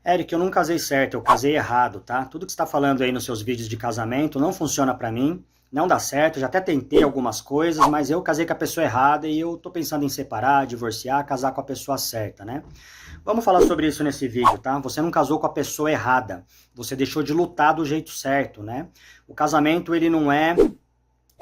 Eric, eu não casei certo, eu casei errado, tá? Tudo que você está falando aí nos seus vídeos de casamento não funciona pra mim, não dá certo, já até tentei algumas coisas, mas eu casei com a pessoa errada e eu tô pensando em separar, divorciar, casar com a pessoa certa, né? Vamos falar sobre isso nesse vídeo, tá? Você não casou com a pessoa errada, você deixou de lutar do jeito certo, né? O casamento, ele não é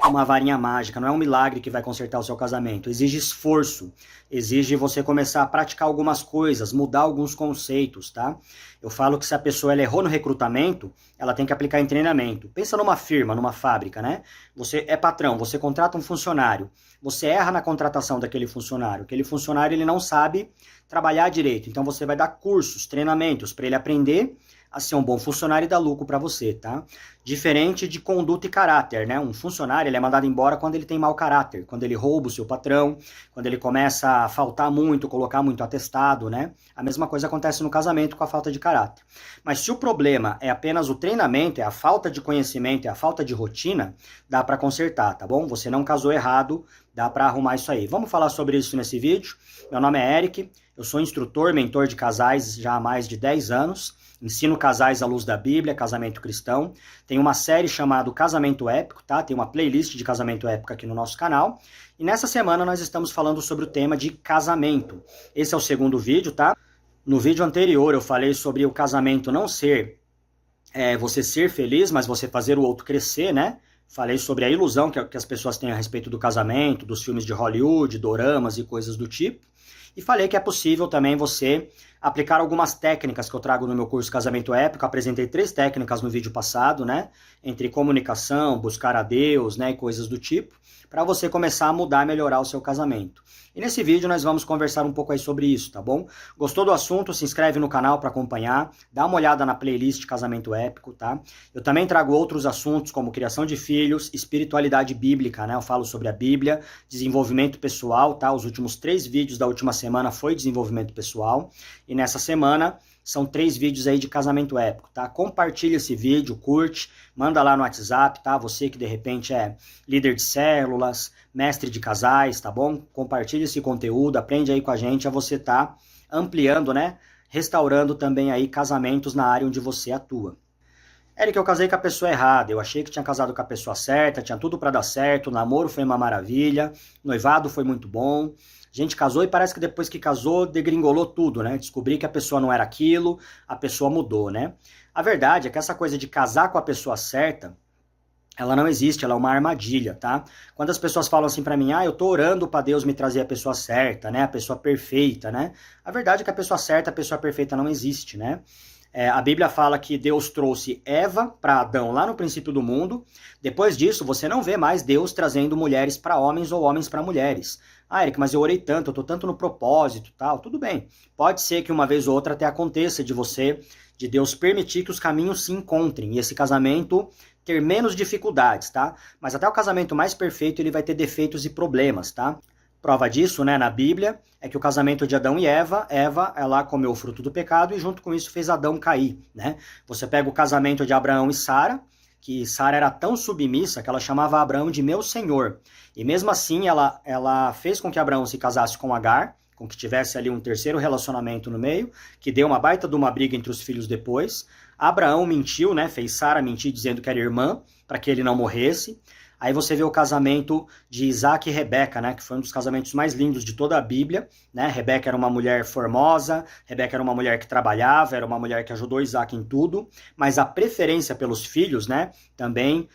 uma varinha mágica, não é um milagre que vai consertar o seu casamento. Exige esforço, exige você começar a praticar algumas coisas, mudar alguns conceitos, tá? Eu falo que se a pessoa ela errou no recrutamento, ela tem que aplicar em treinamento. Pensa numa firma, numa fábrica, né? Você é patrão, você contrata um funcionário, você erra na contratação daquele funcionário. Aquele funcionário ele não sabe trabalhar direito, então você vai dar cursos, treinamentos para ele aprender a ser um bom funcionário e dar lucro para você, tá? Diferente de conduta e caráter, né? Um funcionário ele é mandado embora quando ele tem mau caráter, quando ele rouba o seu patrão, quando ele começa a faltar muito, colocar muito atestado, né? A mesma coisa acontece no casamento com a falta de caráter. Mas se o problema é apenas o treinamento, é a falta de conhecimento, é a falta de rotina, dá para consertar, tá bom? Você não casou errado, dá para arrumar isso aí. Vamos falar sobre isso nesse vídeo. Meu nome é Eric, eu sou instrutor, mentor de casais já há mais de 10 anos. Ensino casais à luz da Bíblia, casamento cristão. Tem uma série chamada Casamento Épico, tá? Tem uma playlist de casamento épico aqui no nosso canal. E nessa semana nós estamos falando sobre o tema de casamento. Esse é o segundo vídeo, tá? No vídeo anterior eu falei sobre o casamento não ser você ser feliz, mas você fazer o outro crescer, né? Falei sobre a ilusão que as pessoas têm a respeito do casamento, dos filmes de Hollywood, doramas e coisas do tipo. E falei que é possível também você aplicar algumas técnicas que eu trago no meu curso Casamento Épico. Apresentei 3 técnicas no vídeo passado, né? Entre comunicação, buscar a Deus, né? E coisas do tipo, para você começar a mudar e melhorar o seu casamento. E nesse vídeo nós vamos conversar um pouco aí sobre isso, tá bom? Gostou do assunto? Se inscreve no canal para acompanhar, dá uma olhada na playlist Casamento Épico, tá? Eu também trago outros assuntos como criação de filhos, espiritualidade bíblica, né? Eu falo sobre a Bíblia, desenvolvimento pessoal, tá? Os últimos 3 vídeos da última semana foi desenvolvimento pessoal. E nessa semana são 3 vídeos aí de casamento épico, tá? Compartilha esse vídeo, curte, manda lá no WhatsApp, tá? Você que de repente é líder de células, mestre de casais, tá bom? Compartilha esse conteúdo, aprende aí com a gente a você tá ampliando, né? Restaurando também aí casamentos na área onde você atua. Eric, eu casei com a pessoa errada, eu achei que tinha casado com a pessoa certa, tinha tudo para dar certo, o namoro foi uma maravilha, o noivado foi muito bom, a gente casou e parece que depois que casou degringolou tudo, né? Descobri que a pessoa não era aquilo, a pessoa mudou, né? A verdade é que essa coisa de casar com a pessoa certa, ela não existe, ela é uma armadilha, tá? Quando as pessoas falam assim pra mim, eu tô orando pra Deus me trazer a pessoa certa, né? A pessoa perfeita, né? A verdade é que a pessoa certa, a pessoa perfeita não existe, né? A Bíblia fala que Deus trouxe Eva para Adão lá no princípio do mundo. Depois disso, você não vê mais Deus trazendo mulheres para homens ou homens para mulheres. Eric, mas eu orei tanto, eu tô tanto no propósito e tal. Tudo bem. Pode ser que uma vez ou outra até aconteça de Deus permitir que os caminhos se encontrem e esse casamento ter menos dificuldades, tá? Mas até o casamento mais perfeito, ele vai ter defeitos e problemas, tá? Prova disso, né, na Bíblia, é que o casamento de Adão e Eva, ela comeu o fruto do pecado e junto com isso fez Adão cair, né? Você pega o casamento de Abraão e Sara, que Sara era tão submissa que ela chamava Abraão de meu senhor. E mesmo assim, ela fez com que Abraão se casasse com Agar, com que tivesse ali um terceiro relacionamento no meio, que deu uma baita de uma briga entre os filhos depois. Abraão mentiu, né, fez Sara mentir dizendo que era irmã, para que ele não morresse. Aí você vê o casamento de Isaac e Rebeca, né, que foi um dos casamentos mais lindos de toda a Bíblia, né? Rebeca era uma mulher formosa, Rebeca era uma mulher que trabalhava, era uma mulher que ajudou Isaac em tudo, mas a preferência pelos filhos, né, também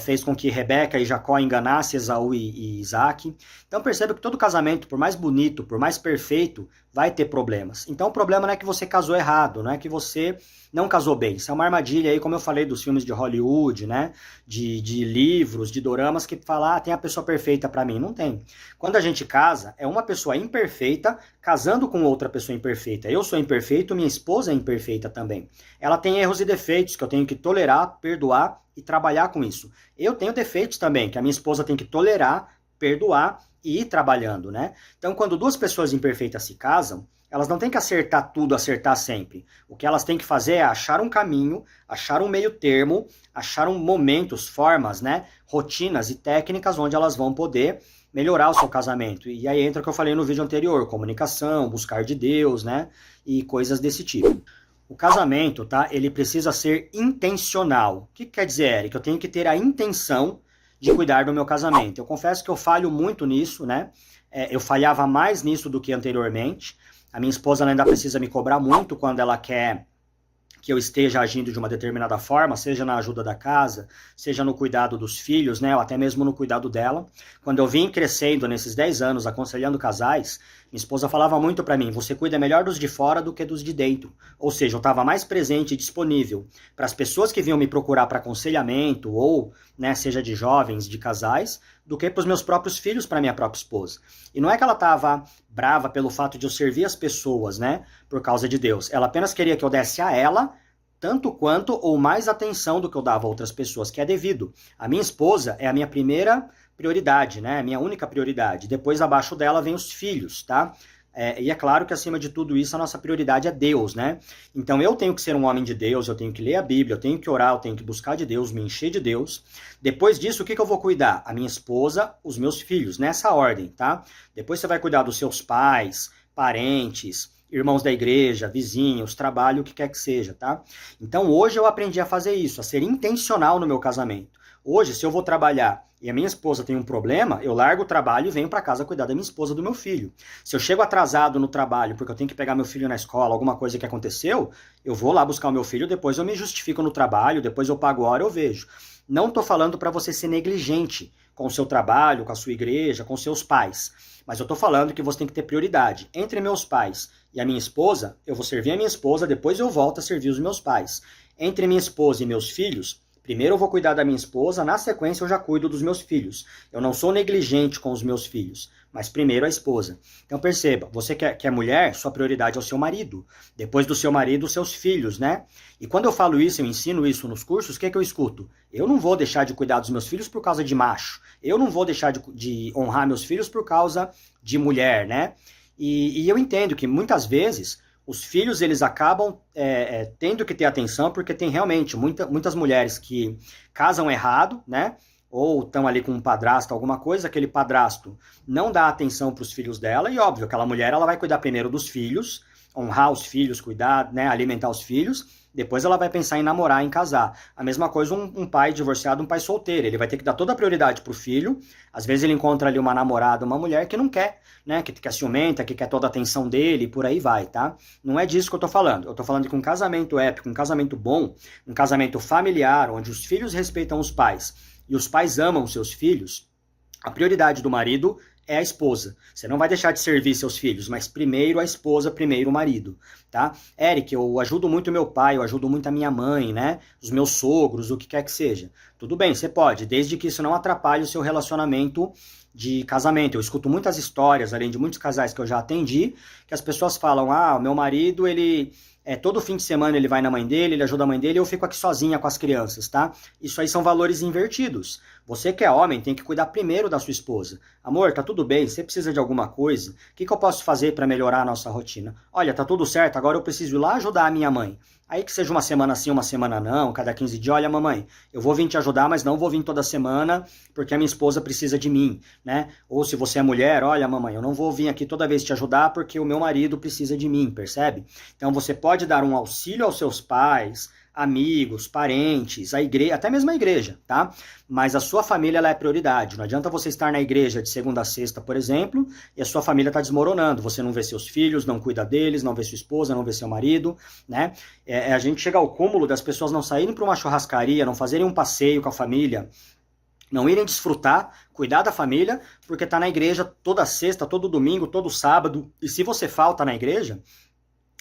fez com que Rebeca e Jacó enganassem Esaú e Isaac. Então perceba que todo casamento, por mais bonito, por mais perfeito, vai ter problemas. Então o problema não é que você casou errado, não é que você não casou bem. Isso é uma armadilha aí, como eu falei, dos filmes de Hollywood, né? De livros, de doramas que falam, tem a pessoa perfeita pra mim. Não tem. Quando a gente casa, é uma pessoa imperfeita casando com outra pessoa imperfeita. Eu sou imperfeito, minha esposa é imperfeita também. Ela tem erros e defeitos que eu tenho que tolerar, perdoar e trabalhar com isso. Eu tenho defeitos também, que a minha esposa tem que tolerar, perdoar e ir trabalhando, né? Então, quando 2 pessoas imperfeitas se casam, elas não têm que acertar tudo, acertar sempre. O que elas têm que fazer é achar um caminho, achar um meio termo, achar momentos, formas, né, rotinas e técnicas onde elas vão poder melhorar o seu casamento. E aí entra o que eu falei no vídeo anterior, comunicação, buscar de Deus, né, e coisas desse tipo. O casamento, tá? Ele precisa ser intencional. O que quer dizer, Eric? Eu tenho que ter a intenção de cuidar do meu casamento. Eu confesso que eu falho muito nisso, né? Eu falhava mais nisso do que anteriormente. A minha esposa ainda precisa me cobrar muito quando ela quer que eu esteja agindo de uma determinada forma, seja na ajuda da casa, seja no cuidado dos filhos, né, ou até mesmo no cuidado dela. Quando eu vim crescendo nesses 10 anos, aconselhando casais, minha esposa falava muito para mim, você cuida melhor dos de fora do que dos de dentro. Ou seja, eu estava mais presente e disponível para as pessoas que vinham me procurar para aconselhamento, ou, né, seja de jovens, de casais, do que para os meus próprios filhos, para minha própria esposa. E não é que ela estava brava pelo fato de eu servir as pessoas, né, por causa de Deus. Ela apenas queria que eu desse a ela tanto quanto ou mais atenção do que eu dava a outras pessoas, que é devido. A minha esposa é a minha primeira prioridade, né, a minha única prioridade. Depois, abaixo dela, vem os filhos, tá? E é claro que, acima de tudo isso, a nossa prioridade é Deus, né? Então, eu tenho que ser um homem de Deus, eu tenho que ler a Bíblia, eu tenho que orar, eu tenho que buscar de Deus, me encher de Deus. Depois disso, o que eu vou cuidar? A minha esposa, os meus filhos, nessa ordem, tá? Depois você vai cuidar dos seus pais, parentes, irmãos da igreja, vizinhos, trabalho, o que quer que seja, tá? Então, hoje eu aprendi a fazer isso, a ser intencional no meu casamento. Hoje, se eu vou trabalhar e a minha esposa tem um problema, eu largo o trabalho e venho para casa cuidar da minha esposa, do meu filho. Se eu chego atrasado no trabalho porque eu tenho que pegar meu filho na escola, alguma coisa que aconteceu, eu vou lá buscar o meu filho, depois eu me justifico no trabalho, depois eu pago a hora, eu vejo. Não estou falando para você ser negligente com o seu trabalho, com a sua igreja, com seus pais. Mas eu estou falando que você tem que ter prioridade. Entre meus pais e a minha esposa, eu vou servir a minha esposa, depois eu volto a servir os meus pais. Entre minha esposa e meus filhos, primeiro eu vou cuidar da minha esposa, na sequência eu já cuido dos meus filhos. Eu não sou negligente com os meus filhos, mas primeiro a esposa. Então perceba, você que é mulher, sua prioridade é o seu marido. Depois do seu marido, os seus filhos, né? E quando eu falo isso, eu ensino isso nos cursos, o que eu escuto? Eu não vou deixar de cuidar dos meus filhos por causa de macho. Eu não vou deixar de honrar meus filhos por causa de mulher, né? E eu entendo que muitas vezes os filhos eles acabam tendo que ter atenção porque tem realmente muitas mulheres que casam errado, né? Ou estão ali com um padrasto, alguma coisa, aquele padrasto não dá atenção para os filhos dela e óbvio, aquela mulher ela vai cuidar primeiro dos filhos, honrar os filhos, cuidar, né, alimentar os filhos, depois ela vai pensar em namorar, em casar. A mesma coisa um pai divorciado, um pai solteiro, ele vai ter que dar toda a prioridade pro filho, às vezes ele encontra ali uma namorada, uma mulher que não quer, né, que é ciumenta, que quer toda a atenção dele, e por aí vai, tá? Não é disso que eu tô falando, eu tô falando que um casamento épico, um casamento bom, um casamento familiar, onde os filhos respeitam os pais, e os pais amam seus filhos, a prioridade do marido é a esposa. Você não vai deixar de servir seus filhos, mas primeiro a esposa, primeiro o marido, tá? Eric, eu ajudo muito meu pai, eu ajudo muito a minha mãe, né? Os meus sogros, o que quer que seja. Tudo bem, você pode, desde que isso não atrapalhe o seu relacionamento de casamento. Eu escuto muitas histórias, além de muitos casais que eu já atendi, que as pessoas falam, o meu marido, ele... todo fim de semana ele vai na mãe dele, ele ajuda a mãe dele, eu fico aqui sozinha com as crianças, tá? Isso aí são valores invertidos. Você que é homem tem que cuidar primeiro da sua esposa. Amor, tá tudo bem, você precisa de alguma coisa? O que eu posso fazer para melhorar a nossa rotina? Olha, tá tudo certo, agora eu preciso ir lá ajudar a minha mãe. Aí que seja uma semana sim, uma semana não, cada 15 dias, olha mamãe, eu vou vir te ajudar, mas não vou vir toda semana, porque a minha esposa precisa de mim, né? Ou se você é mulher, olha mamãe, eu não vou vir aqui toda vez te ajudar, porque o meu marido precisa de mim, percebe? Então você pode dar um auxílio aos seus pais, amigos, parentes, a igreja, até mesmo a igreja, tá? Mas a sua família ela é prioridade. Não adianta você estar na igreja de segunda a sexta, por exemplo, e a sua família está desmoronando. Você não vê seus filhos, não cuida deles, não vê sua esposa, não vê seu marido, né? A gente chega ao cúmulo das pessoas não saírem para uma churrascaria, não fazerem um passeio com a família, não irem desfrutar, cuidar da família, porque tá na igreja toda sexta, todo domingo, todo sábado. E se você falta na igreja,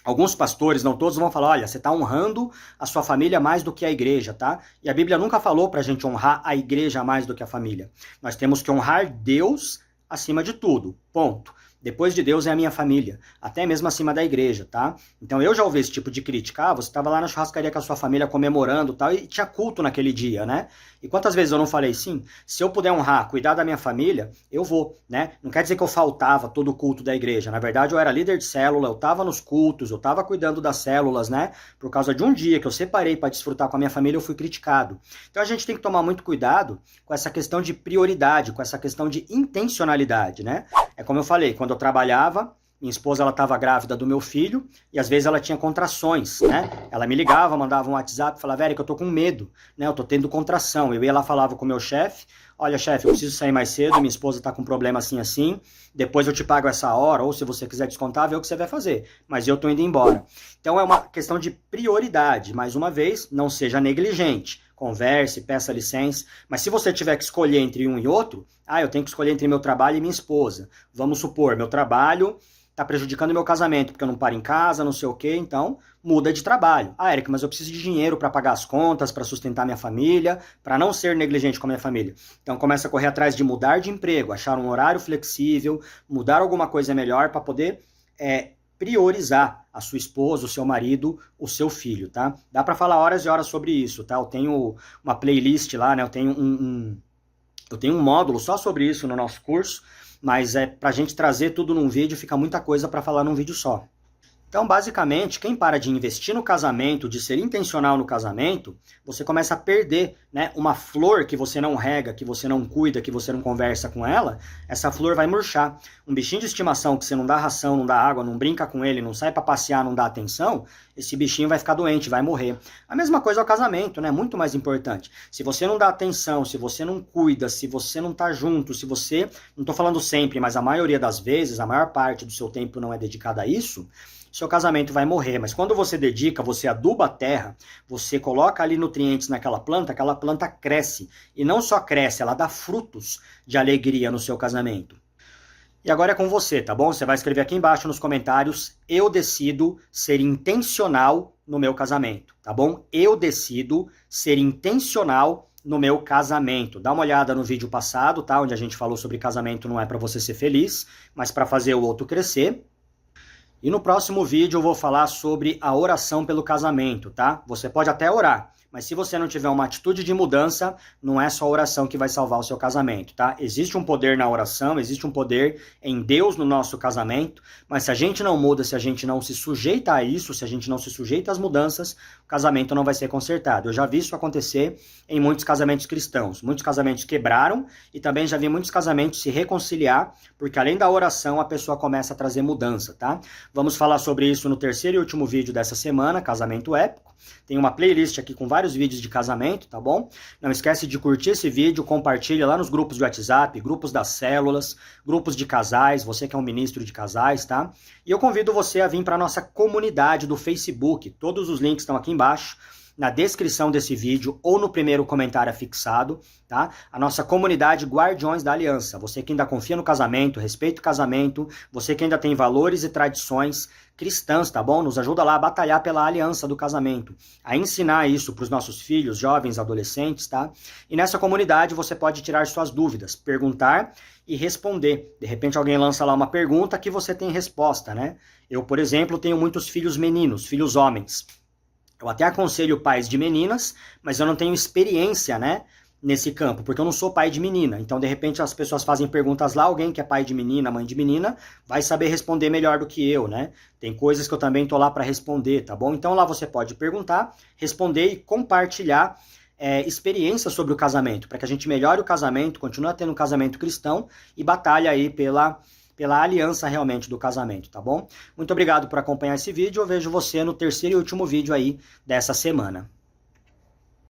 alguns pastores, não todos, vão falar, olha, você está honrando a sua família mais do que a igreja, tá? E a Bíblia nunca falou para a gente honrar a igreja mais do que a família. Nós temos que honrar Deus acima de tudo, ponto. Depois de Deus é a minha família, até mesmo acima da igreja, tá? Então eu já ouvi esse tipo de crítica, você estava lá na churrascaria com a sua família comemorando tal, e tinha culto naquele dia, né? E quantas vezes eu não falei, sim, se eu puder honrar, cuidar da minha família, eu vou, né? Não quer dizer que eu faltava todo o culto da igreja, na verdade eu era líder de célula, eu estava nos cultos, eu estava cuidando das células, né? Por causa de um dia que eu separei para desfrutar com a minha família, eu fui criticado. Então a gente tem que tomar muito cuidado com essa questão de prioridade, com essa questão de intencionalidade, né? É como eu falei, quando eu trabalhava, Minha esposa, ela estava grávida do meu filho e às vezes ela tinha contrações, né? Ela me ligava, mandava um WhatsApp, falava, Érica, eu tô com medo, né? Eu tô tendo contração. Eu ia lá, falava com o meu chefe, olha, chefe, eu preciso sair mais cedo, minha esposa tá com um problema assim, assim, depois eu te pago essa hora, ou se você quiser descontar, vê o que você vai fazer, mas eu tô indo embora. Então é uma questão de prioridade, mais uma vez, não seja negligente. Converse, peça licença, mas se você tiver que escolher entre um e outro, eu tenho que escolher entre meu trabalho e minha esposa. Vamos supor, meu trabalho está prejudicando meu casamento, porque eu não paro em casa, não sei o quê, então muda de trabalho. Érica, mas eu preciso de dinheiro para pagar as contas, para sustentar minha família, para não ser negligente com a minha família. Então começa a correr atrás de mudar de emprego, achar um horário flexível, mudar alguma coisa melhor para poder priorizar a sua esposa, o seu marido, o seu filho, tá? Dá para falar horas e horas sobre isso, tá? Eu tenho uma playlist lá, né? Eu tenho um módulo só sobre isso no nosso curso, mas pra gente trazer tudo num vídeo, fica muita coisa para falar num vídeo só. Então, basicamente, quem para de investir no casamento, de ser intencional no casamento, você começa a perder, né? Uma flor que você não rega, que você não cuida, que você não conversa com ela, essa flor vai murchar. Um bichinho de estimação que você não dá ração, não dá água, não brinca com ele, não sai para passear, não dá atenção, esse bichinho vai ficar doente, vai morrer. A mesma coisa é o casamento, né? Muito mais importante. Se você não dá atenção, se você não cuida, se você não tá junto, se você, não tô falando sempre, mas a maioria das vezes, a maior parte do seu tempo não é dedicada a isso, seu casamento vai morrer. Mas quando você dedica, você aduba a terra, você coloca ali nutrientes naquela planta cresce. E não só cresce, ela dá frutos de alegria no seu casamento. E agora é com você, tá bom? Você vai escrever aqui embaixo nos comentários, eu decido ser intencional no meu casamento, tá bom? Eu decido ser intencional no meu casamento. Dá uma olhada no vídeo passado, tá? Onde a gente falou sobre casamento não é para você ser feliz, mas para fazer o outro crescer. E no próximo vídeo eu vou falar sobre a oração pelo casamento, tá? Você pode até orar, mas se você não tiver uma atitude de mudança, não é só a oração que vai salvar o seu casamento, tá? Existe um poder na oração, existe um poder em Deus no nosso casamento, mas se a gente não muda, se a gente não se sujeita a isso, se a gente não se sujeita às mudanças, o casamento não vai ser consertado. Eu já vi isso acontecer em muitos casamentos cristãos. Muitos casamentos quebraram e também já vi muitos casamentos se reconciliar, porque além da oração, a pessoa começa a trazer mudança, tá? Vamos falar sobre isso no terceiro e último vídeo dessa semana, Casamento Épico. Tem uma playlist aqui com vários vídeos de casamento, tá bom? Não esquece de curtir esse vídeo, compartilha lá nos grupos de WhatsApp, grupos das células, grupos de casais, você que é um ministro de casais, tá? E eu convido você a vir para a nossa comunidade do Facebook. Todos os links estão aqui embaixo, na descrição desse vídeo ou no primeiro comentário fixado, tá? A nossa comunidade Guardiões da Aliança. Você que ainda confia no casamento, respeita o casamento, você que ainda tem valores e tradições cristãs, tá bom? Nos ajuda lá a batalhar pela aliança do casamento, a ensinar isso para os nossos filhos, jovens, adolescentes, tá? E nessa comunidade você pode tirar suas dúvidas, perguntar e responder. De repente alguém lança lá uma pergunta que você tem resposta, né? Eu, por exemplo, tenho muitos filhos meninos, filhos homens. Eu até aconselho pais de meninas, mas eu não tenho experiência, né, nesse campo, porque eu não sou pai de menina. Então, de repente, as pessoas fazem perguntas lá, alguém que é pai de menina, mãe de menina, vai saber responder melhor do que eu, né? Tem coisas que eu também tô lá para responder, tá bom? Então, lá você pode perguntar, responder e compartilhar experiências sobre o casamento, para que a gente melhore o casamento, continue tendo um casamento cristão e batalhe aí pela aliança realmente do casamento, tá bom? Muito obrigado por acompanhar esse vídeo, eu vejo você no terceiro e último vídeo aí dessa semana.